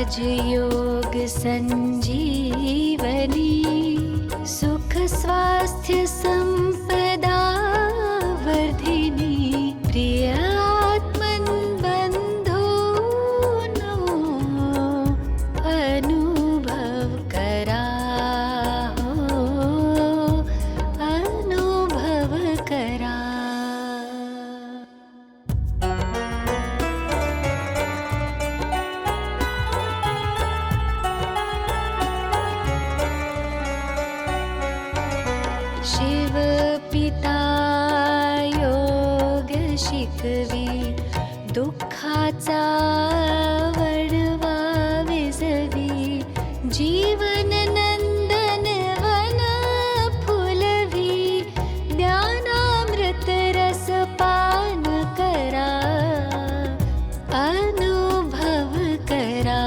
राजयोग संजीवनी सुख स्वास्थ्य संपदा वर्धिनी प्रिय आत्मन बंधो नो अनुभव करा हो, अनुभव करा। शिव पिता योग शिकवी दुःखाचा वडवा विझवी जीवन नंदन वन फुलवी ज्ञानामृत रस पान करा अनुभव करा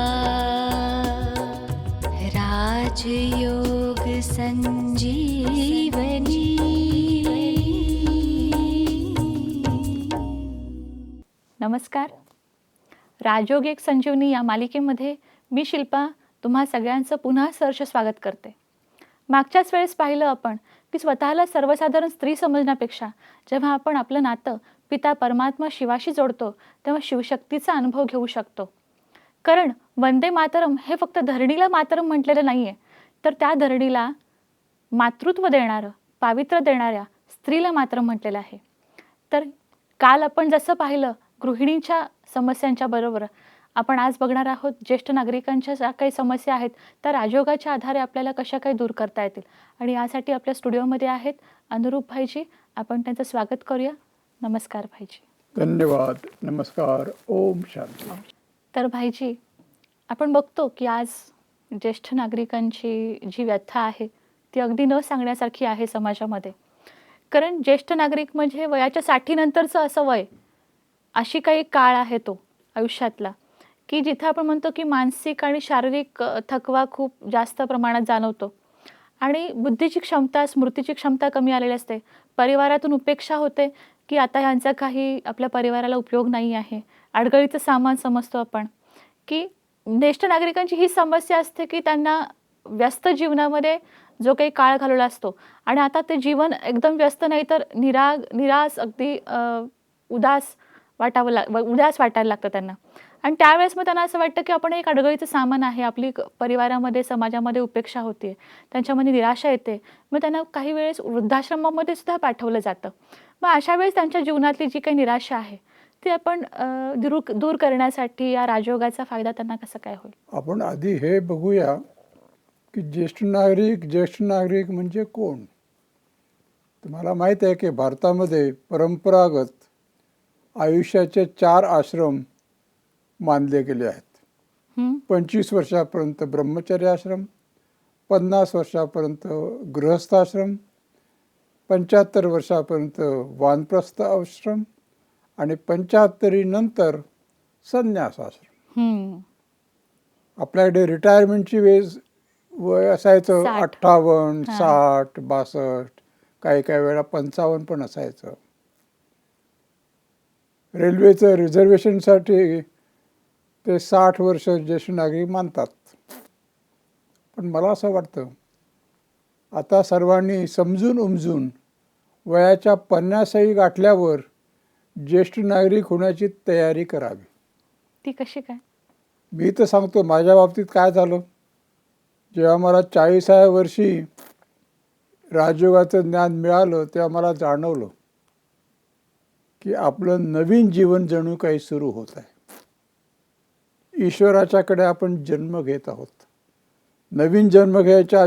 राजयोग संजीवनी। नमस्कार. राजयोग एक संजीवनी या मालिकेमध्ये मी शिल्पा तुम्हा सगळ्यांचं पुन्हा सहर्ष स्वागत करते. मागच्याच वेळेस पाहिलं आपण की स्वतःला सर्वसाधारण स्त्री समजण्यापेक्षा जेव्हा आपण आपलं नातं पिता परमात्मा शिवाशी जोडतो तेव्हा शिवशक्तीचा अनुभव घेऊ शकतो. कारण वंदे मातरम हे फक्त धरणीला मातरम म्हटलेलं नाही आहे, तर त्या धरणीला मातृत्व देणारं पावित्र्य देणाऱ्या स्त्रीला मातरम म्हटलेलं आहे. तर काल आपण जसं पाहिलं गृहिणींच्या समस्यांच्या बरोबर आपण आज बघणार आहोत ज्येष्ठ नागरिकांच्या ज्या काही समस्या आहेत त्या राजयोगाच्या आधारे आपल्याला कशा काही दूर करता येतील. आणि यासाठी आपल्या स्टुडिओमध्ये आहेत अनुरूप भाईजी. आपण त्यांचं स्वागत करूया. नमस्कार भाईजी. धन्यवाद. नमस्कार. ओम शांती. तर भाईजी आपण बघतो की आज ज्येष्ठ नागरिकांची जी व्यथा आहे ती अगदी न सांगण्यासारखी आहे समाजामध्ये. कारण ज्येष्ठ नागरिक म्हणजे वयाच्या 60 नंतरचं असं वय, अशी काही काळ आहे तो आयुष्यातला की जिथं आपण म्हणतो की मानसिक आणि शारीरिक थकवा खूप जास्त प्रमाणात जाणवतो आणि बुद्धीची क्षमता स्मृतीची क्षमता कमी आलेली असते. परिवारातून उपेक्षा होते की आता ह्यांचा काही आपल्या परिवाराला उपयोग नाही आहे. अडगळीचं सामान समजतो आपण की ज्येष्ठ नागरिकांची ही समस्या असते की त्यांना व्यस्त जीवनामध्ये जो काही काळ घालवला असतो आणि आता ते जीवन एकदम व्यस्त नाही तर निराश अगदी उदास वाटायला लागतं त्यांना. आणि त्यावेळेस मग त्यांना असं वाटतं की आपण एक अडगळीचं सामान आहे, आपली परिवारामध्ये समाजामध्ये उपेक्षा होते, त्यांच्यामध्ये निराशा येते. मग त्यांना काही वेळेस वृद्धाश्रमामध्ये सुद्धा पाठवलं जातं. मग अशा वेळेस त्यांच्या जीवनातली जी काही निराशा आहे ती आपण दूर करण्यासाठी या राजयोगाचा फायदा त्यांना कसा काय होईल? आपण आधी हे बघूया की ज्येष्ठ नागरिक म्हणजे कोण. तुम्हाला माहीत आहे की भारतामध्ये परंपरागत आयुष्याचे 4 आश्रम मानले गेले आहेत. 25 वर्षापर्यंत ब्रह्मचर्य आश्रम, 50 वर्षापर्यंत गृहस्थाश्रम, 75 वर्षापर्यंत वानप्रस्थ आश्रम आणि 75 नंतर संन्यास आश्रम. आपल्याकडे रिटायरमेंटची वय असायचं 58, 60, 62, काही वेळा 55 पण असायचं. रेल्वेचं रिझर्वेशनसाठी ते 60 वर्ष ज्येष्ठ नागरिक मानतात. पण मला असं वाटतं आता सर्वांनी समजून उमजून वयाच्या 50 गाठल्यावर ज्येष्ठ नागरिक होण्याची तयारी करावी. ती कशी काय? मी तर सांगतो माझ्या बाबतीत काय झालं. जेव्हा मला 40व्या वर्षी राजयोगाचं ज्ञान मिळालं तेव्हा मला जाणवलं की आपलं नवीन जीवन जणू काही सुरू होत आहे. ईश्वराच्याकडे आपण जन्म घेत आहोत. नवीन जन्म घ्यायच्या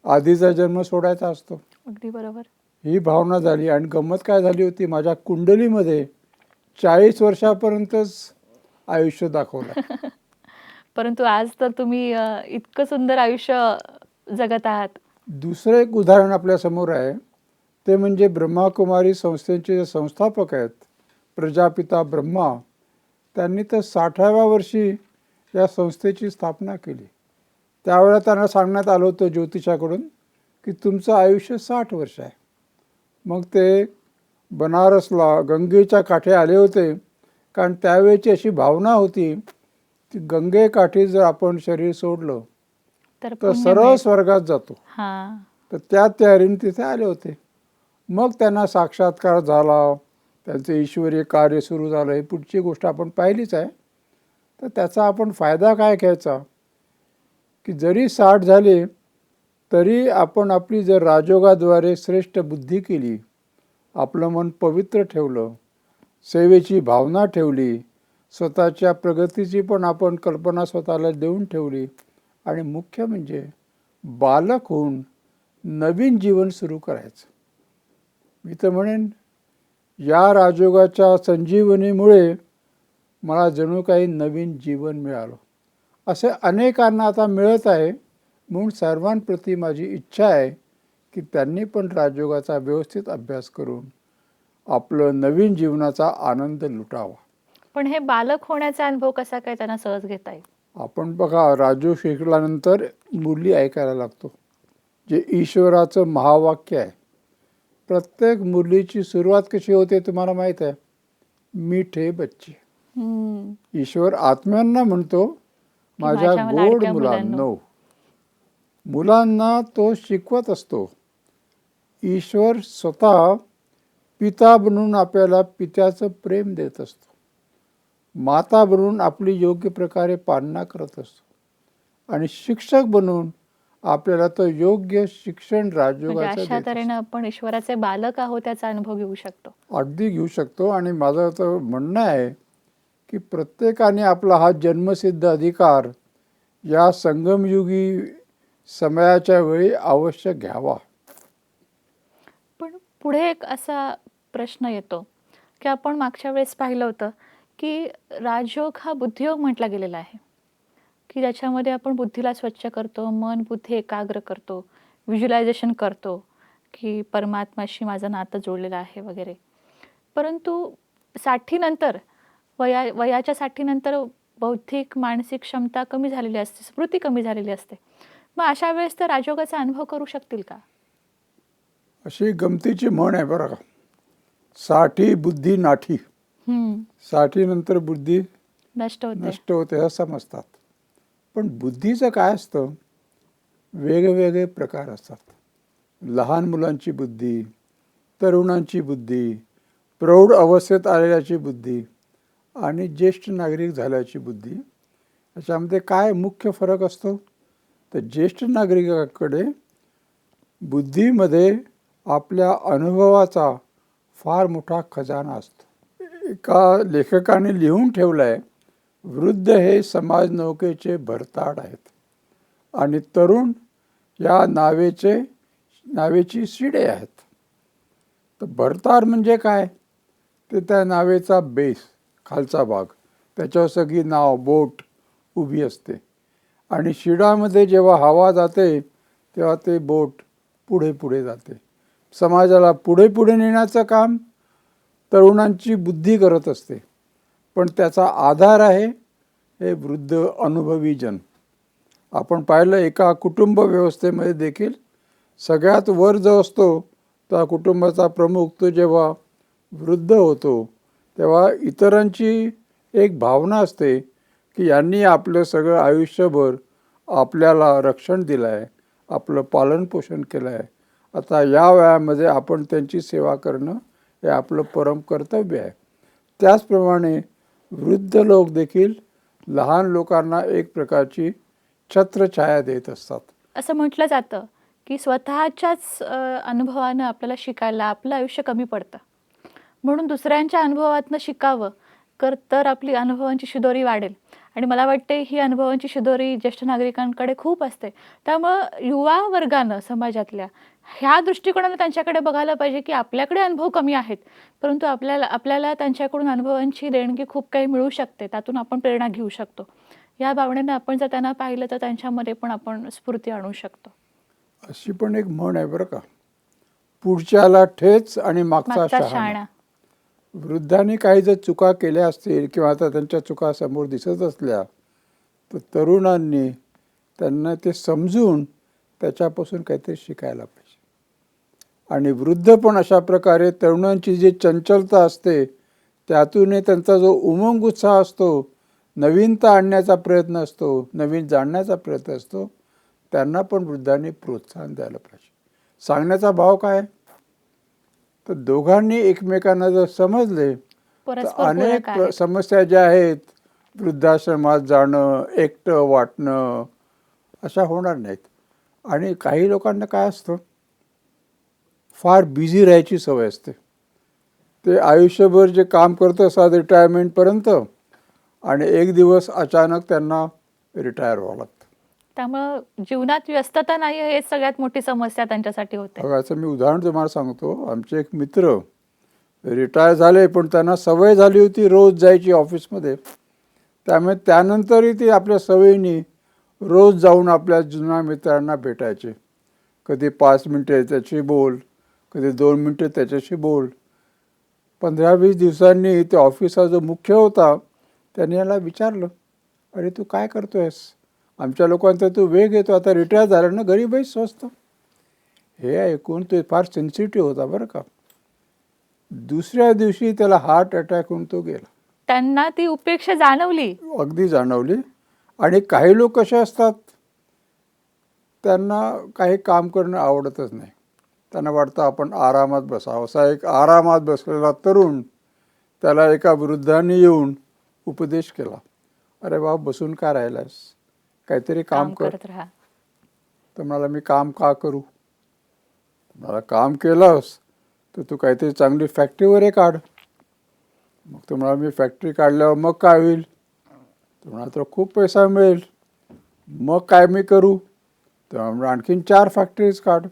आधीचा जन्म सोडायचा असतो. अगदी बरोबर. ही भावना झाली. आणि गंमत काय झाली होती, माझ्या कुंडलीमध्ये 40 वर्षापर्यंतच आयुष्य दाखवलं. परंतु आज तर तुम्ही इतकं सुंदर आयुष्य जगत आहात. दुसरं एक उदाहरण आपल्या समोर आहे ते म्हणजे ब्रह्माकुमारी संस्थेचे जे संस्थापक आहेत प्रजापिता ब्रह्मा, त्यांनी तर 60व्या वर्षी या संस्थेची स्थापना केली. त्यावेळेला त्यांना सांगण्यात आलं होतं ज्योतिषाकडून की तुमचं आयुष्य 60 वर्ष आहे. मग ते बनारसला गंगेच्या काठी आले होते, कारण त्यावेळेची अशी भावना होती की गंगेकाठी जर आपण शरीर सोडलं तर तर पुण्य सरळ मिळेल. स्वर्गात जातो. हां. तर त्या तयारीने तिथे आले होते. मग त्यांना साक्षात्कार झाला, त्यांचं ईश्वरीय कार्य सुरू झालं. ही पुढची गोष्ट आपण पाहिलीच आहे. तर त्याचा आपण फायदा काय घ्यायचा, की जरी 60 झाले तरी आपण आपली जर राजयोगाद्वारे श्रेष्ठ बुद्धी केली, आपलं मन पवित्र ठेवलं, सेवेची भावना ठेवली, स्वतःच्या प्रगतीची पण आपण कल्पना स्वतःला देऊन ठेवली, आणि मुख्य म्हणजे बालक होऊन नवीन जीवन सुरू करायचं. मी तर म्हणेन या राजयोगाच्या संजीवनीमुळे मला जणू काही नवीन जीवन मिळालं. असे अनेकांना आता मिळत आहे. म्हणून सर्वांप्रती माझी इच्छा आहे की त्यांनी पण राजयोगाचा व्यवस्थित अभ्यास करून आपलं नवीन जीवनाचा आनंद लुटावा. पण हे बालक होण्याचा अनुभव कसा काय त्यांना सहज घेता येईल? आपण बघा, राजयोग शिकल्यानंतर मुरली ऐकायला लागतो, जे ईश्वराचं महावाक्य आहे. प्रत्येक मुरलीची सुरुवात कशी होते तुम्हाला माहीत आहे? मीठे बच्चे. हम्म. ईश्वर आत्म्यांना म्हणतो, माझ्या माझ्या गोड लाडक्या मुलांनो. मुलांना तो शिकवत असतो. ईश्वर स्वतः पिता बनून आपल्याला पित्याचं प्रेम देत असतो. माता बनून आपली योग्य प्रकारे पालना करत असतो. आणि शिक्षक बनून आपल्याला तो योग्य शिक्षण म्हणजे राजयोगाचं अशा देत असतो. तऱ्हेने आपण ईश्वराचे बालक आहोत त्याचा अनुभव घेऊ शकतो. अगदी घेऊ शकतो. आणि माझं तर म्हणणं आहे की प्रत्येकाने आपला हा जन्मसिद्ध अधिकार या संगमयुगी समयाच्या वेळी अवश्य घ्यावा. पण पुढे एक असा प्रश्न येतो की आपण मागच्या वेळेस पाहिलं होतं की राजयोग हा बुद्धियोग म्हटला गेलेला आहे, की ज्याच्यामध्ये आपण बुद्धीला स्वच्छ करतो, मन बुद्धी एकाग्र करतो, व्हिज्युलायझेशन करतो की परमात्माशी माझं नातं जोडलेलं आहे वगैरे. परंतु 60 नंतर वयाच्या 60 नंतर बौद्धिक मानसिक क्षमता कमी झालेली असते, स्मृती कमी झालेली असते. मग अशा वेळेस तर राजयोगाचा अनुभव करू शकतील का? अशी गमतीची म्हण आहे बरं का, 60 बुद्धी नाठी. 60 नंतर बुद्धी नष्ट होते. नष्ट होते असं समजतात. पण बुद्धीचं काय असतं, वेगवेगळे प्रकार असतात. लहान मुलांची बुद्धी, तरुणांची बुद्धी, प्रौढ अवस्थेत आलेल्याची बुद्धी आणि ज्येष्ठ नागरिक झाल्याची बुद्धी. याच्यामध्ये काय मुख्य फरक असतो, तर ज्येष्ठ नागरिकाकडे बुद्धीमध्ये आपल्या अनुभवाचा फार मोठा खजाना असतो. एका लेखकाने लिहून ठेवलं आहे, वृद्ध हे समाज नौकेचे भरताड आहेत आणि तरुण या नावेची शिडे आहेत. तर भरताड म्हणजे काय, ते त्या नावेचा बेस, खालचा भाग, त्याच्यावर सगळी नाव बोट उभी असते. आणि शिडामध्ये जेव्हा हवा जाते तेव्हा ते बोट पुढे पुढे जाते. समाजाला पुढे पुढे नेण्याचं काम तरुणांची बुद्धी करत असते. पण त्याचा आधार आहे हे वृद्ध अनुभवी जन. आपण पाहिलं एका कुटुंब व्यवस्थेमध्ये देखील सगळ्यात वर जो असतो त्या कुटुंबाचा प्रमुख, तो जेव्हा वृद्ध होतो तेव्हा इतरांची एक भावना असते की यांनी आपलं सगळं आयुष्यभर आपल्याला रक्षण दिलं आहे, आपलं पालनपोषण केलं आहे. आता या वयामध्ये आपण त्यांची सेवा करणं हे आपलं परम कर्तव्य आहे. त्याचप्रमाणे वृद्ध लोक देखील लहान लोकांना एक प्रकारची छत्रछाया देत असतात. असं म्हटलं जातं की स्वतःच्याच अनुभवानं आपल्याला शिकायला आपलं आयुष्य कमी पडतं, म्हणून दुसऱ्यांच्या अनुभवातनं शिकावं तर आपली अनुभवांची शिदोरी वाढेल. आणि मला वाटते ही अनुभवांची शिदोरी ज्येष्ठ नागरिकांकडे खूप असते. त्यामुळं युवा वर्गानं समाजातल्या ह्या दृष्टिकोनानं त्यांच्याकडे बघायला पाहिजे की आपल्याकडे अनुभव कमी आहेत, परंतु आपल्याला त्यांच्याकडून अनुभवांची देणगी खूप काही मिळू शकते, त्यातून आपण प्रेरणा घेऊ शकतो. या भावनेनं आपण जर त्यांना पाहिलं तर त्यांच्यामध्ये पण आपण स्फूर्ती आणू शकतो. अशी पण एक म्हण आहे बरं का, पुढच्याला ठेच आणि मागचा शहाणा. शहाणा. वृद्धांनी काही जर चुका केल्या असतील किंवा आता त्यांच्या चुका समोर दिसत असल्या तर तरुणांनी त्यांना ते समजून त्याच्यापासून काहीतरी शिकायला पाहिजे. आणि वृद्ध पण अशा प्रकारे तरुणांची जी चंचलता असते त्यातूनही त्यांचा जो उमंग उत्साह असतो नवीनता आणण्याचा प्रयत्न असतो, नवीन जाणण्याचा प्रयत्न असतो, त्यांना पण वृद्धांनी प्रोत्साहन द्यायला पाहिजे. सांगण्याचा भाव काय? तर दोघांनी एकमेकांना जर समजले तर परस्पर अनेक पूरक आहेत. समस्या ज्या आहेत, वृद्धाश्रमात जाणं, एकटं वाटणं, अशा होणार नाहीत. आणि काही लोकांना काय असतं, फार बिझी राहायची सवय असते. ते आयुष्यभर जे काम करत असतात रिटायरमेंटपर्यंत, आणि एक दिवस अचानक त्यांना रिटायर व्हावं लागतं. त्यामुळं जीवनात व्यस्तता नाही आहे, हेच सगळ्यात मोठी समस्या त्यांच्यासाठी होते. याचं मी उदाहरण तुम्हाला सांगतो. आमचे एक मित्र रिटायर झाले, पण त्यांना सवय झाली होती रोज जायची ऑफिसमध्ये. त्यामुळे त्यानंतरही ते आपल्या सवयीने रोज जाऊन आपल्या जुन्या मित्रांना भेटायचे. कधी 5 मिनटे त्याची बोल, कधी 2 मिनटे त्याच्याशी बोल. 15-20 दिवसांनी ते ऑफिसचा जो मुख्य होता त्याने याला विचारलं, अरे तू काय करतोयस? आमच्या लोकांचा तू वेग येतो, आता रिटायर झाला ना, घरी बैस स्वस्त. हे ऐकून तो फार सेन्सिटिव्ह होता बरं का. दुसऱ्या दिवशी त्याला हार्ट अटॅक होऊन तो गेला. त्यांना ती उपेक्षा जाणवली. अगदी जाणवली. आणि काही लोक कसे असतात, त्यांना काही काम करणं आवडतच नाही. त्यांना वाटतं आपण आरामात बसावं. असा एक आरामात बसलेला तरुण, त्याला एका वृद्धांनी येऊन उपदेश केला, अरे बाबा बसून का राहिलास, काहीतरी काम कर. करत राहा. तर म्हणाला, मी काम का करू? मला काम केलंस तर तू काहीतरी चांगली फॅक्टरी वगैरे काढ. मग तो म्हणाला, मी फॅक्टरी काढल्यावर मग काय होईल? तो म्हणाला, तर खूप पैसा मिळेल. मग काय मी करू? तर म्हणाला, आणखीन 4 फॅक्टरीज काढ.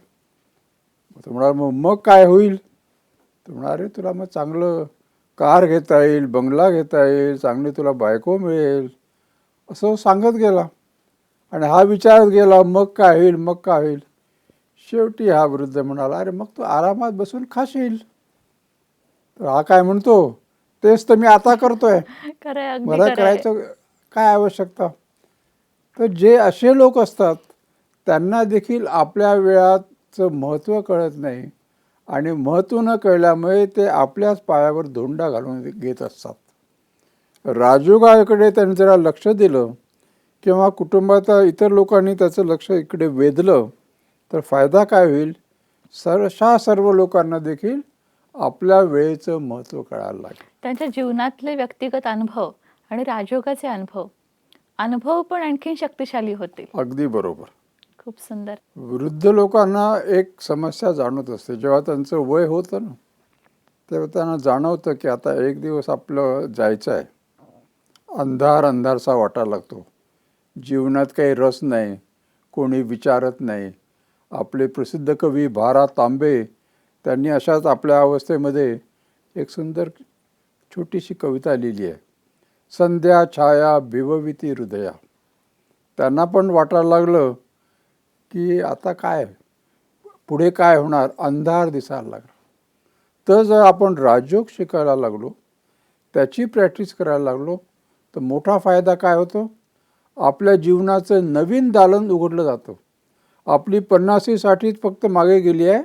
तो म्हणाला, मग काय होईल? तो म्हणाला, अरे तुला मग चांगलं कार घेता येईल, बंगला घेता येईल, चांगली तुला बायको मिळेल. असं सांगत गेला. आणि हा विचारत गेला, मग काय होईल, मग काय होईल. शेवटी हा वृद्ध म्हणाला, अरे मग तू आरामात बसून खाशील. तर हा काय म्हणतो, तेच तर मी आता करतोय, खरंय, अगदी मला खरंय. करायचं काय आवश्यकता. तर जे असे लोक असतात त्यांना देखील आपल्या वेळाचं महत्त्व कळत नाही, आणि महत्त्व न कळल्यामुळे ते आपल्याच पायावर धोंडा घालून घेत असतात. राजयोगाकडे त्यांनी जरा लक्ष दिलं किंवा कुटुंबाच्या इतर लोकांनी त्याचं लक्ष इकडे वेधलं तर फायदा काय होईल, सर्व लोकांना देखील आपल्या वेळेचं महत्त्व कळायला लागेल. त्यांच्या जीवनातले व्यक्तिगत अनुभव आणि राजयोगाचे अनुभव पण आणखीन शक्तिशाली होतील. अगदी बरोबर. खूप सुंदर. वृद्ध लोकांना एक समस्या जाणवत असते. जेव्हा त्यांचं वय होतं ना, तेव्हा त्यांना जाणवतं की आता एक दिवस आपलं जायचं आहे. अंधारसा वाटायला लागतो. जीवनात काही रस नाही, कोणी विचारत नाही. आपले प्रसिद्ध कवी भा. तांबे त्यांनी अशाच आपल्या अवस्थेमध्ये एक सुंदर छोटीशी कविता लिहिली आहे. संध्या छाया भिवविती हृदया. त्यांना पण वाटायला लागलं की आता काय, पुढे काय होणार, अंधार दिसायला लागला. तर जर आपण राजयोग शिकायला लागलो, त्याची प्रॅक्टिस करायला लागलो, तर मोठा फायदा काय होतो, आपल्या जीवनाचं नवीन दालन उघडलं जातं. आपली 50-60 फक्त मागे गेली आहे,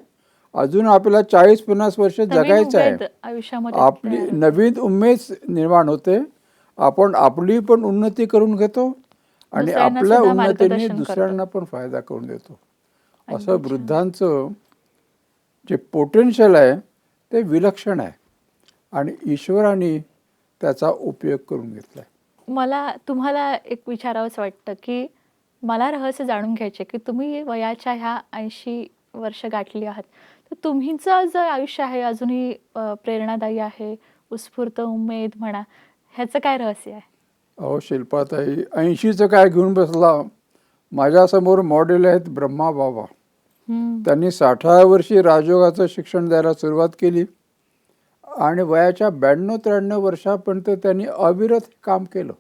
अजून आपल्याला 40-50 वर्ष जगायचं आहे. आयुष्यामध्ये आपली नवीन उमेद निर्माण होते. आपण आपली पण उन्नती करून घेतो आणि दुसऱ्यांना आपल्या सुद्धा उन्नतीने मार्गदर्शन दुसऱ्यांना पण फायदा करून देतो. असं वृद्धांचं जे पोटेन्शियल आहे ते विलक्षण आहे, आणि ईश्वराने त्याचा उपयोग करून घेतला आहे. मला तुम्हाला एक विचारावंसं वाटतं की मला रहस्य जाणून घ्यायचे की तुम्ही वयाच्या ह्या 80 वर्ष गाठली आहात, तर तुमचं जे आयुष्य आहे अजूनही प्रेरणादायी आहे, उत्स्फूर्त उमेद म्हणा, ह्याचं काय रहस्य आहे? अहो शिल्पाताई, 80चं काय घेऊन बसला. माझ्यासमोर मॉडेल आहेत ब्रह्मा बाबा. त्यांनी 60व्या वर्षी राजयोगाचं शिक्षण द्यायला सुरुवात केली, आणि वयाच्या 92-93 वर्षापर्यंत त्यांनी अविरत काम केलं.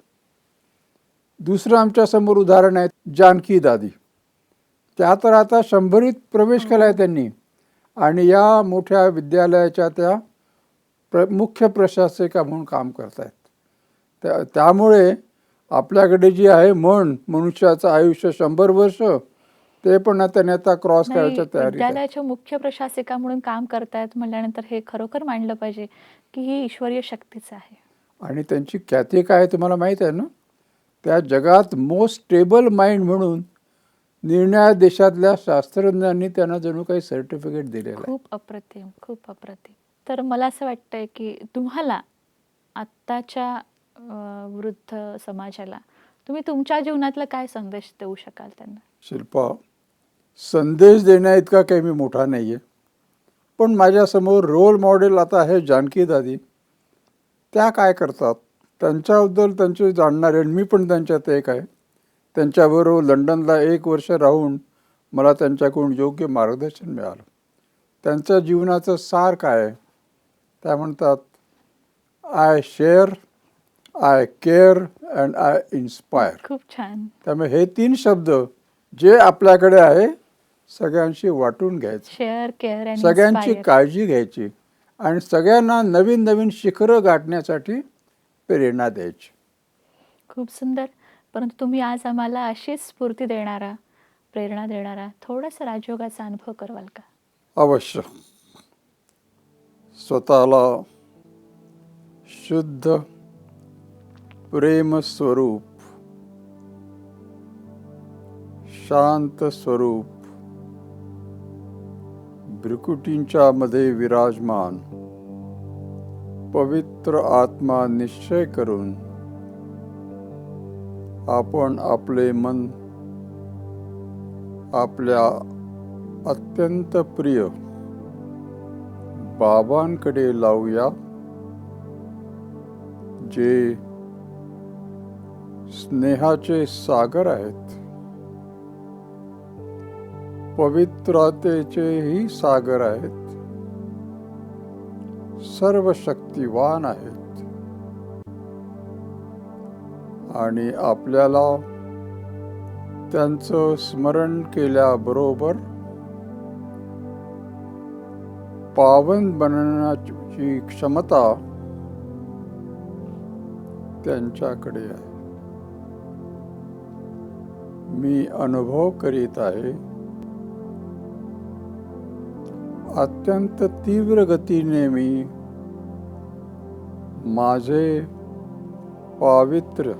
दुसरं आमच्या समोर उदाहरण आहे जानकी दादी. त्या तर आता 100रीत प्रवेश केला आहे त्यांनी, आणि या मोठ्या विद्यालयाच्या त्या मुख्य प्रशासिका म्हणून काम करत आहेत. त्यामुळे आपल्याकडे जी आहे मनुष्याचं आयुष्य 100 वर्ष, ते पण त्याने आता क्रॉस करायच्या तयारीत. विद्यालयाच्या मुख्य प्रशासिका म्हणून काम करतायत म्हटल्यानंतर हे खरोखर मानलं पाहिजे की ही ईश्वरीय शक्तीच आहे. आणि त्यांची ख्याती काय तुम्हाला माहीत आहे ना, त्या जगात मोस्ट स्टेबल माइंड म्हणून निर्णय देशातल्या शास्त्रज्ञांनी त्यांना जणू काही सर्टिफिकेट दिलेलं आहे. खूप अप्रतिम, खूप अप्रतिम. तर मला असं वाटतंय की तुम्हाला आत्ताच्या वृद्ध समाजाला तुम्ही तुमच्या जीवनातला काय संदेश देऊ शकाल त्यांना? शिल्पा, संदेश देण्या इतका काही मी मोठा नाही आहे, पण माझ्यासमोर रोल मॉडेल आता आहे जानकी दादी. त्या काय करतात त्यांच्याबद्दल त्यांचे जाणणारे, आणि मी पण त्यांच्यात एक आहे. त्यांच्याबरोबर लंडनला 1 वर्ष राहून मला त्यांच्याकडून योग्य मार्गदर्शन मिळालं. त्यांच्या जीवनाचं सार काय आहे? त्या म्हणतात, I share, I care and I inspire. खूप छान. त्यामुळे हे 3 शब्द जे आपल्याकडे आहे सगळ्यांशी वाटून घ्यायचे, शेअर, केअर अँड सगळ्यांची इन्स्पायर. काळजी घ्यायची आणि सगळ्यांना नवीन नवीन शिखरं गाठण्यासाठी प्रेरणा द्यायची. खूप सुंदर. परंतु तुम्ही आज आम्हाला अशीच स्फूर्ती देणारा, प्रेरणा देणारा थोडासा राजयोगाचा अनुभव करवाल का? अवश्य. स्वतःला शुद्ध प्रेम स्वरूप, शांत स्वरूप, भ्रुकुटींच्या मध्ये विराजमान पवित्र आत्मा निश्चय करून आपण आपले मन आपल्या अत्यंत प्रिय बाबांकडे लावूया, जे स्नेहाचे सागर आहेत, पवित्रतेचेही सागर आहेत, सर्व शक्तिवान आहेत आणि आपल्याला त्यांचं स्मरण केल्याबरोबर पावन बनण्याची क्षमता त्यांच्याकडे आहे. मी अनुभव करीत आहे, अत्यंत तीव्र गतीने मी माझे पावित्र्य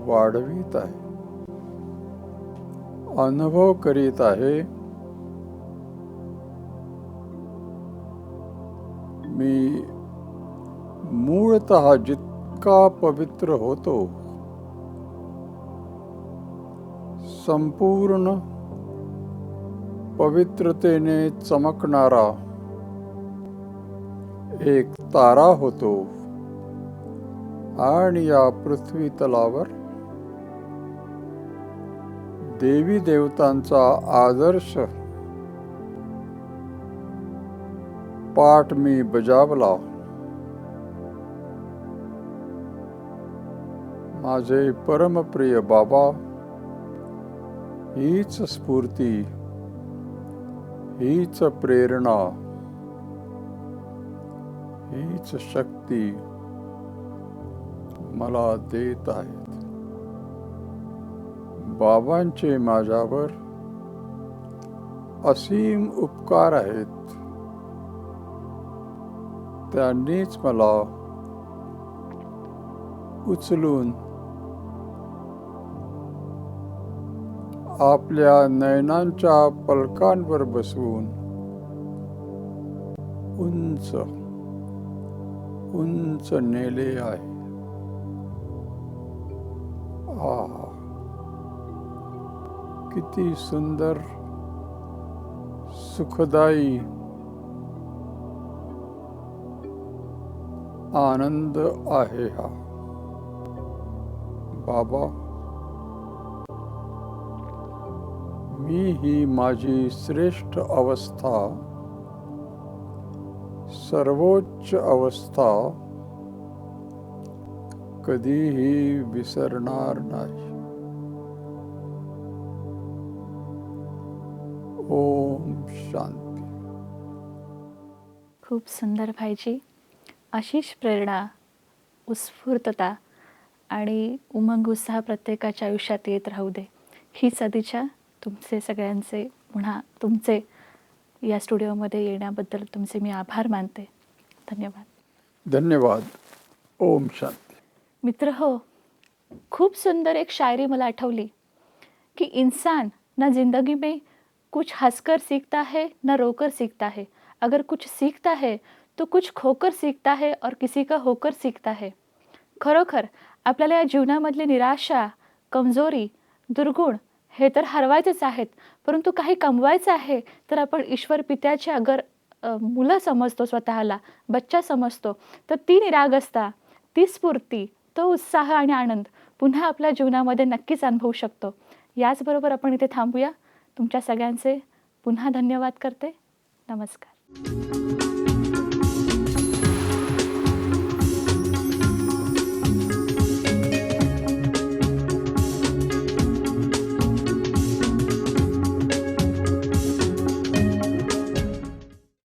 वाढवित आहे. अनुभव करीत आहे, मी मूळतः जितका पवित्र होतो, संपूर्ण पवित्रतेने चमकणारा एक तारा होतो आणि या पृथ्वी तलावर देवी देवतांचा आदर्श पाठ मी बजावला. माझे परमप्रिय बाबा हीच स्फूर्ती, हीच प्रेरणा, हीच शक्ती मला देत आहेत. बाबांचे माझ्यावर असीम उपकार आहेत. त्यांनीच मला उचलून आपल्या नयनांच्या पलकांवर बसवून उंच उंच नेले आहे. किती सुंदर, सुखदायी आनंद आहे हा. बाबा, मी ही माझी श्रेष्ठ अवस्था, सर्वोच्च अवस्था कधीही विसरणार नाही. ओम शांती. खूप सुंदर भाईजी. अशीच प्रेरणा, उत्स्फूर्तता आणि उमंग उत्साह प्रत्येकाच्या आयुष्यात येत राहू दे, ही सदिच्छा. तुमचे सगळ्यांचे पुन्हा तुमचे या स्टुडिओमध्ये येण्याबद्दल तुमचे मी आभार मानते. धन्यवाद. धन्यवाद. ओम शांती. मित्र हो, खूप सुंदर एक शायरी मला आठवली कि इंसान ना जिंदगी में कुछ हंसकर सीखता है ना रोकर सीखता है, अगर कुछ सीखता है तो कुछ खोकर सीखता है और किसी का होकर सीखता है. खरोखर आपल्याला या जीवनामधली निराशा, कमजोरी, दुर्गुण हे तर हरवायचेच आहेत, परंतु काही कमवायचं आहे तर आपण ईश्वर पित्याचे अगर मुलं समजतो, स्वतःला बच्चा समजतो, तर ती निरागसता, ती स्फूर्ती, तो उत्साह आणि आनंद पुन्हा आपल्या जीवनामध्ये नक्कीच अनुभवू शकतो. याचबरोबर आपण इथे थांबूया. तुमच्या सगळ्यांचे पुन्हा धन्यवाद करते. नमस्कार.